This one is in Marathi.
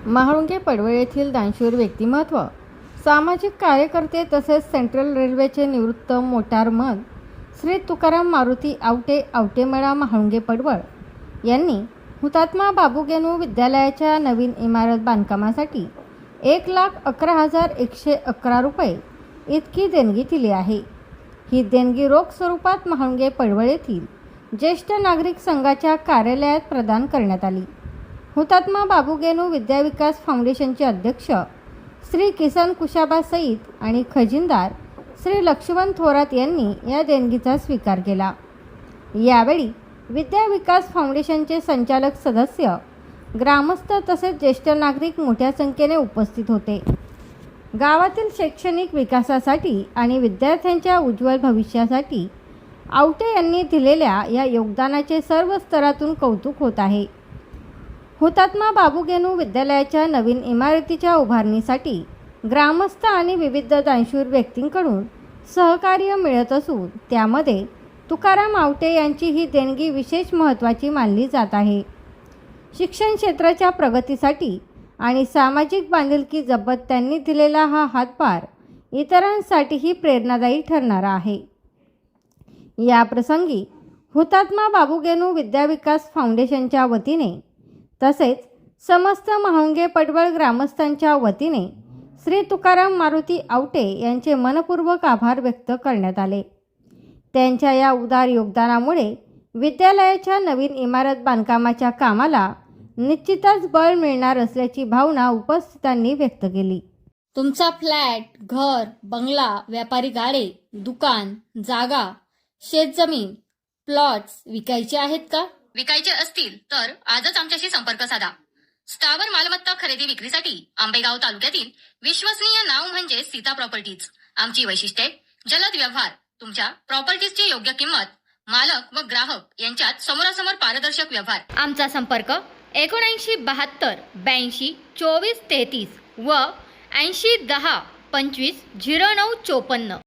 महाळुंगे पडवळ येथील दानशूर व्यक्तिमत्व, सामाजिक कार्यकर्ते तसेच सेंट्रल रेल्वेचे निवृत्त मोटारमन श्री तुकाराम मारुती आवटे आवटेमळा महाळुंगे पडवळ यांनी हुतात्मा बाबूगेनू विद्यालयाच्या नवीन इमारत बांधकामासाठी 1,11,111 रुपये इतकी देणगी दिली आहे. ही देणगी रोख स्वरूपात महाळुंगे पडवळ येथील ज्येष्ठ नागरिक संघाच्या कार्यालयात प्रदान करण्यात आली. हुतात्मा बाबूगेनू विद्याविकास फाउंडेशनचे अध्यक्ष श्री किसन कुशाबा सईद आणि खजिनदार श्री लक्ष्मण थोरात यांनी या देणगीचा स्वीकार केला. यावेळी विद्याविकास फाउंडेशनचे संचालक सदस्य, ग्रामस्थ तसेच ज्येष्ठ नागरिक मोठ्या संख्येने उपस्थित होते. गावातील शैक्षणिक विकासासाठी आणि विद्यार्थ्यांच्या उज्ज्वल भविष्यासाठी आवटे यांनी दिलेल्या या योगदानाचे सर्व स्तरातून कौतुक होत आहे. हुतात्मा बाबूगेनू विद्यालयाच्या नवीन इमारतीच्या उभारणीसाठी ग्रामस्थ आणि विविध दानशूर व्यक्तींकडून सहकार्य मिळत असून त्यामध्ये तुकाराम आवटे यांची ही देणगी विशेष महत्त्वाची मानली जात आहे. शिक्षण क्षेत्राच्या प्रगतीसाठी आणि सामाजिक बांधिलकी जपत त्यांनी दिलेला हा हातभार इतरांसाठीही प्रेरणादायी ठरणारा आहे. या प्रसंगी हुतात्मा बाबूगेनू विद्याविकास फाउंडेशनच्या वतीने तसेच समस्त महाळुंगे पडवळ ग्रामस्थांच्या वतीने श्री तुकाराम मारुती आवटे यांचे मनपूर्वक आभार व्यक्त करण्यात आले. त्यांच्या या उदार योगदानामुळे विद्यालयाच्या नवीन इमारत बांधकामाच्या कामाला निश्चितच बळ मिळणार असल्याची भावना उपस्थितांनी व्यक्त केली. तुमचा फ्लॅट, घर, बंगला, व्यापारी गाडे, दुकान, जागा, शेतजमीन, प्लॉट्स विकायचे आहेत का? विकायचे असतील तर आजच आमच्याशी संपर्क साधा. स्थावर मालमत्ता खरेदी विक्रीसाठी आंबेगाव तालुक्यातील विश्वसनीय नाव म्हणजे सीता प्रॉपर्टीज. आमची वैशिष्ट्ये: जलद व्यवहार, तुमच्या प्रॉपर्टीजची योग्य किंमत, मालक व ग्राहक यांच्यात समोरासमोर पारदर्शक व्यवहार. आमचा संपर्क 7972 82 24 33 व 80 10 25 09 54.